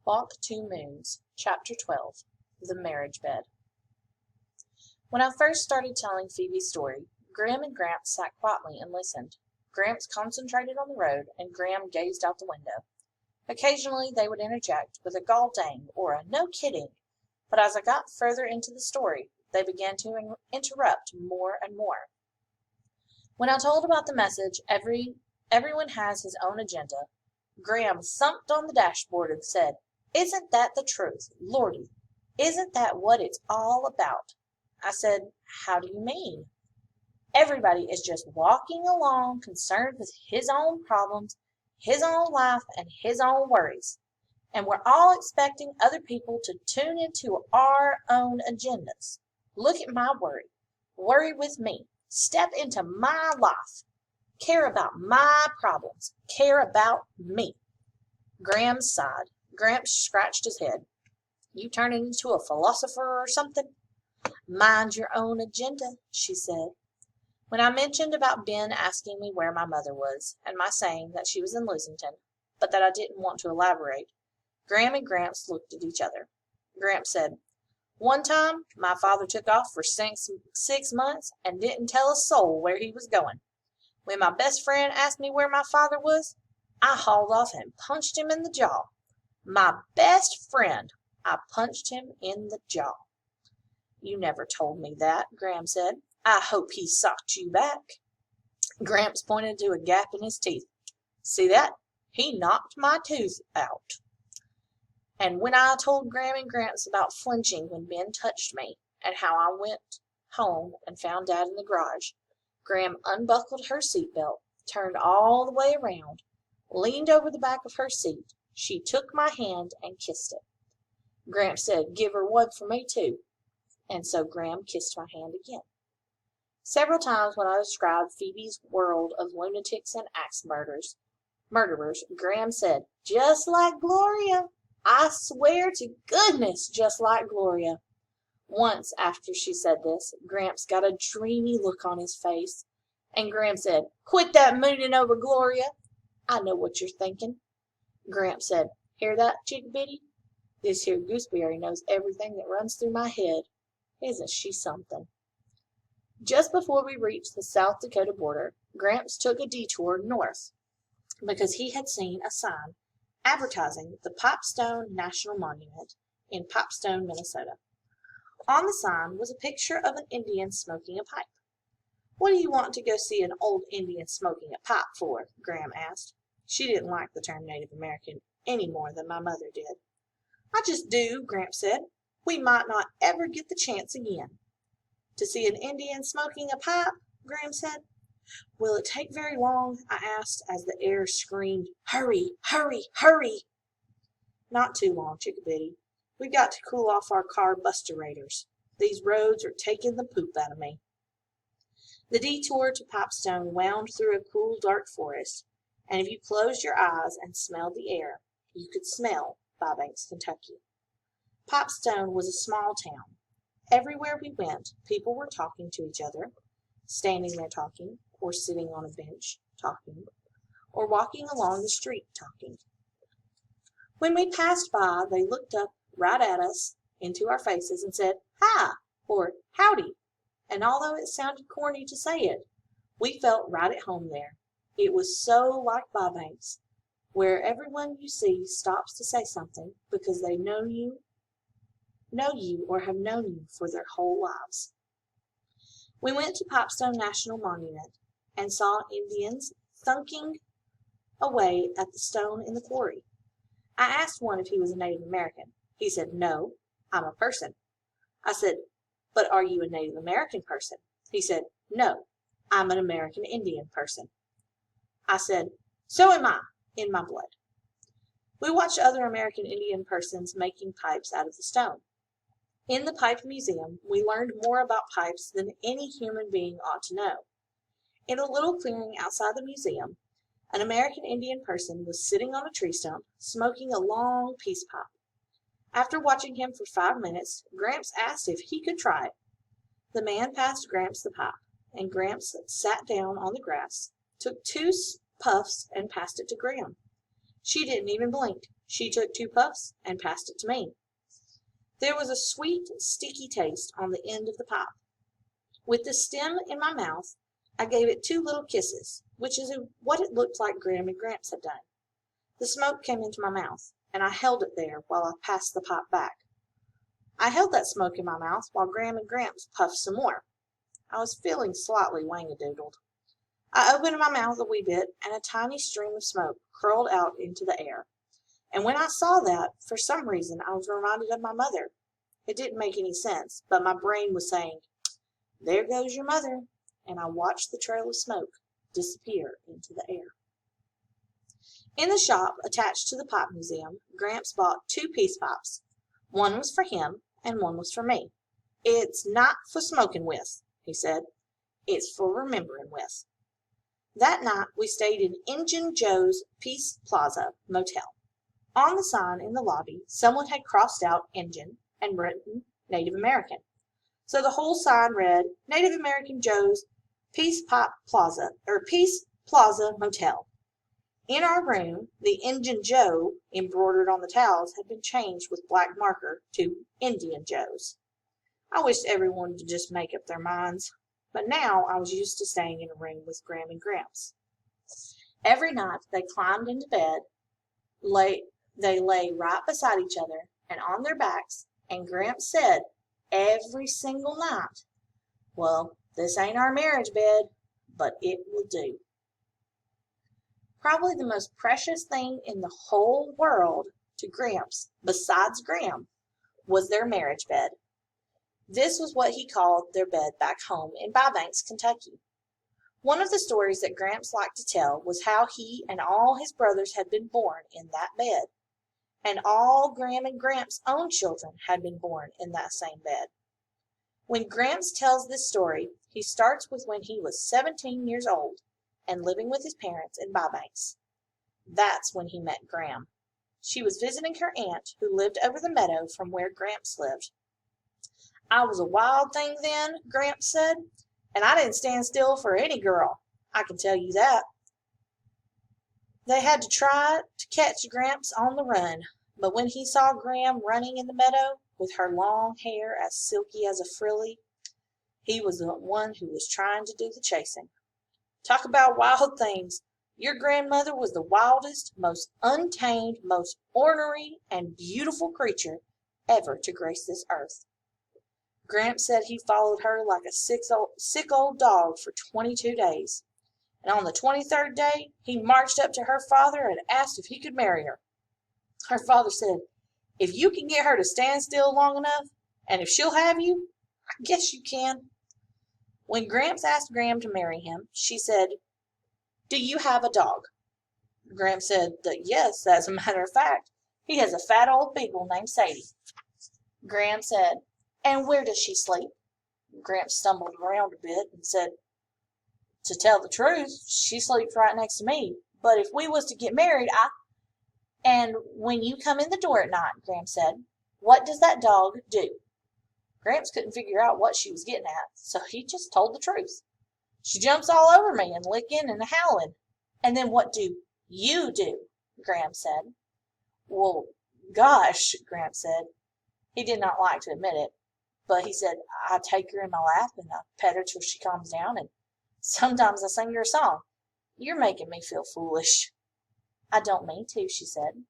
Walk Two Moons, Chapter 12, The Marriage Bed. When I first started telling Phoebe's story, Grim and Gramps sat quietly and listened. Gramps concentrated on the road, and Gram gazed out the window. Occasionally they would interject with a "gall dang" or a "no kidding," but as I got further into the story, they began to interrupt more and more. When I told about the message, everyone has his own agenda, Gram thumped on the dashboard and said, "Isn't that the truth? Lordy, isn't that what it's all about?" I said, "How do you mean?" "Everybody is just walking along concerned with his own problems, his own life, and his own worries. And we're all expecting other people to tune into our own agendas. Look at my worry. Worry with me. Step into my life. Care about my problems. Care about me." Gram sighed. Gramps scratched his head. "You turning into a philosopher or something?" "Mind your own agenda," she said. When I mentioned about Ben asking me where my mother was, and my saying that she was in Lusington, but that I didn't want to elaborate, Gram and Gramps looked at each other. Gramps said, "One time my father took off for 6 months and didn't tell a soul where he was going. When my best friend asked me where my father was, I hauled off and punched him in the jaw. My best friend! I punched him in the jaw." "You never told me that," Gram said. "I hope he socked you back." Gramps pointed to a gap in his teeth. "See that? He knocked my tooth out." And when I told Gram and Gramps about flinching when Ben touched me, and how I went home and found Dad in the garage, Gram unbuckled her seatbelt, turned all the way around, leaned over the back of her seat. She took my hand and kissed it. Gramps said, "Give her one for me, too." And so Gram kissed my hand again. Several times when I described Phoebe's world of lunatics and axe murderers, Gram said, "Just like Gloria. I swear to goodness, just like Gloria." Once after she said this, Gramps got a dreamy look on his face, and Gram said, "Quit that mooning over Gloria. I know what you're thinking." Gramps said, "Hear that, Chickabiddy? This here gooseberry knows everything that runs through my head. Isn't she something?" Just before we reached the South Dakota border, Gramps took a detour north because he had seen a sign advertising the Pipestone National Monument in Pipestone, Minnesota. On the sign was a picture of an Indian smoking a pipe. "What do you want to go see an old Indian smoking a pipe for?" Gram asked. She didn't like the term Native American any more than my mother did. "I just do," Gramps said. "We might not ever get the chance again." "To see an Indian smoking a pipe?" Gram said. "Will it take very long?" I asked, as the air screamed, "Hurry, hurry, hurry!" "Not too long, Chickabiddy. We got to cool off our carburetors. These roads are taking the poop out of me." The detour to Pipestone wound through a cool, dark forest, and if you closed your eyes and smelled the air, you could smell Fairbanks, Kentucky. Pipestone was a small town. Everywhere we went, people were talking to each other, standing there talking, or sitting on a bench talking, or walking along the street talking. When we passed by, they looked up right at us, into our faces, and said, "Hi," or "Howdy," and although it sounded corny to say it, we felt right at home there. It was so like Fairbanks, where everyone you see stops to say something because they know you or have known you for their whole lives. We went to Pipestone National Monument and saw Indians thunking away at the stone in the quarry. I asked one if he was a Native American. He said, "No, I'm a person." I said, "But are you a Native American person?" He said, "No, I'm an American Indian person." I said, "So am I, in my blood." We watched other American Indian persons making pipes out of the stone. In the Pipe Museum, we learned more about pipes than any human being ought to know. In a little clearing outside the museum, an American Indian person was sitting on a tree stump, smoking a long peace pipe. After watching him for 5 minutes, Gramps asked if he could try it. The man passed Gramps the pipe, and Gramps sat down on the grass, took 2 puffs, and passed it to Gram. She didn't even blink. She took 2 puffs and passed it to me. There was a sweet, sticky taste on the end of the pipe. With the stem in my mouth, I gave it 2 little kisses, which is what it looked like Gram and Gramps had done. The smoke came into my mouth, and I held it there while I passed the pipe back. I held that smoke in my mouth while Gram and Gramps puffed some more. I was feeling slightly wang-a-doodled. I opened my mouth a wee bit, and a tiny stream of smoke curled out into the air. And when I saw that, for some reason, I was reminded of my mother. It didn't make any sense, but my brain was saying, "There goes your mother," and I watched the trail of smoke disappear into the air. In the shop attached to the pipe museum, Gramps bought 2 peace pipes. One was for him, and one was for me. "It's not for smoking with," he said. "It's for remembering with." That night we stayed in Injun Joe's Peace Plaza Motel. On the sign in the lobby, someone had crossed out Injun and written Native American. So the whole sign read, "Native American Joe's Peace Plaza Motel." In our room, the Injun Joe embroidered on the towels had been changed with black marker to Indian Joe's. I wished everyone would just make up their minds, but now I was used to staying in a room with Gram and Gramps. Every night they climbed into bed, they lay right beside each other and on their backs, and Gramps said every single night, "Well, this ain't our marriage bed, but it will do." Probably the most precious thing in the whole world to Gramps, besides Gram, was their marriage bed. This was what he called their bed back home in Bybanks, Kentucky. One of the stories that Gramps liked to tell was how he and all his brothers had been born in that bed, and all Gram and Gramps' own children had been born in that same bed. When Gramps tells this story, he starts with when he was 17 years old and living with his parents in Bybanks. That's when he met Gram. She was visiting her aunt who lived over the meadow from where Gramps lived. "I was a wild thing then," Gramps said, "and I didn't stand still for any girl, I can tell you that." They had to try to catch Gramps on the run, but when he saw Gram running in the meadow, with her long hair as silky as a frilly, he was the one who was trying to do the chasing. Talk about wild things! Your grandmother was the wildest, most untamed, most ornery and beautiful creature ever to grace this earth. Gramps said he followed her like a sick old dog for 22 days. And on the 23rd day, he marched up to her father and asked if he could marry her. Her father said, "If you can get her to stand still long enough, and if she'll have you, I guess you can." When Gramps asked Gram to marry him, she said, "Do you have a dog?" Gramps said that yes, as a matter of fact, he has a fat old beagle named Sadie. Gram said, "And where does she sleep?" Gramps stumbled around a bit and said, "To tell the truth, she sleeps right next to me, but if we was to get married, And when you come in the door at night," Gramps said, "what does that dog do?" Gramps couldn't figure out what she was getting at, so he just told the truth. "She jumps all over me and licking and howling." "And then what do you do?" Gramps said. "Well, gosh," Gramps said. He did not like to admit it, but he said, "I take her in my lap and I pet her till she calms down, and sometimes I sing her a song. You're making me feel foolish." "I don't mean to," she said.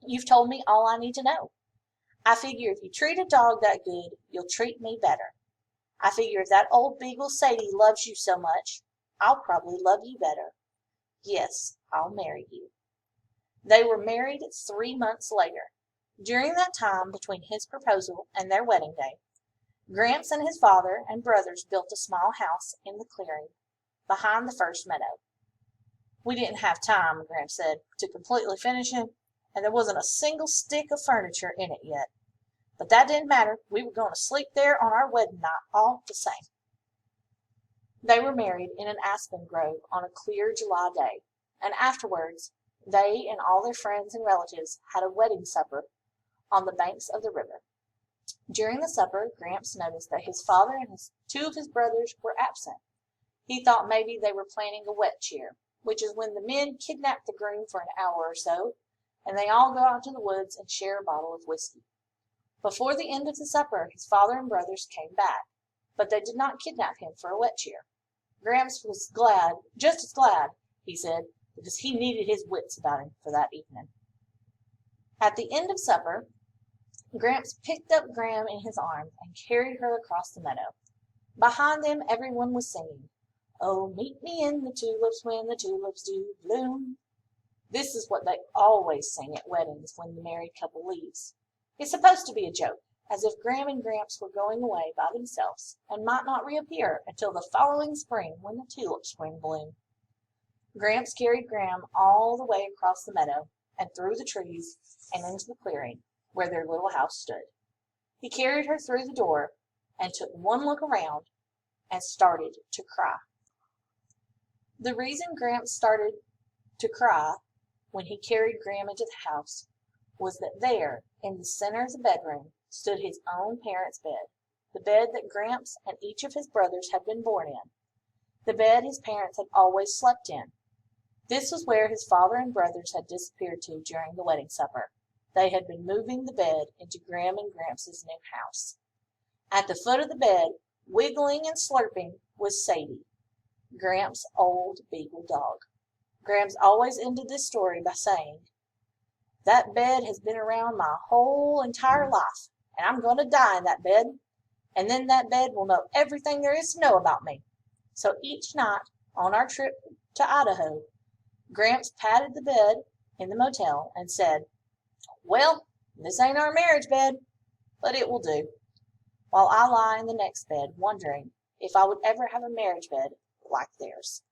"You've told me all I need to know. I figure if you treat a dog that good, you'll treat me better. I figure if that old beagle Sadie loves you so much, I'll probably love you better. Yes, I'll marry you." They were married 3 months later. During that time between his proposal and their wedding day, Gramps and his father and brothers built a small house in the clearing behind the first meadow. "We didn't have time," Gramps said, "to completely finish it, and there wasn't a single stick of furniture in it yet. But that didn't matter. We were going to sleep there on our wedding night all the same." They were married in an aspen grove on a clear July day, and afterwards they and all their friends and relatives had a wedding supper on the banks of the river. During the supper, Gramps noticed that his father and 2 of his brothers were absent. He thought maybe they were planning a wet cheer, which is when the men kidnap the groom for an hour or so, and they all go out to the woods and share a bottle of whiskey. Before the end of the supper, his father and brothers came back, but they did not kidnap him for a wet chair. Gramps was glad, just as glad, he said, because he needed his wits about him for that evening. At the end of supper, Gramps picked up Gram in his arms and carried her across the meadow. Behind them, everyone was singing, "Oh, meet me in the tulips when the tulips do bloom." This is what they always sing at weddings when the married couple leaves. It's supposed to be a joke, as if Gram and Gramps were going away by themselves and might not reappear until the following spring when the tulips were in bloom. Gramps carried Gram all the way across the meadow and through the trees and into the clearing where their little house stood. He carried her through the door and took one look around and started to cry. The reason Gramps started to cry when he carried Gram into the house was that there, in the center of the bedroom, stood his own parents' bed, the bed that Gramps and each of his brothers had been born in, the bed his parents had always slept in. This was where his father and brothers had disappeared to during the wedding supper. They had been moving the bed into Gram and Gramps' new house. At the foot of the bed, wiggling and slurping, was Sadie, Gramps' old beagle dog. Gramps always ended this story by saying, "That bed has been around my whole entire life, and I'm going to die in that bed, and then that bed will know everything there is to know about me." So each night on our trip to Idaho, Gramps patted the bed in the motel and said, "Well, this ain't our marriage bed, but it will do," while I lie in the next bed wondering if I would ever have a marriage bed like theirs.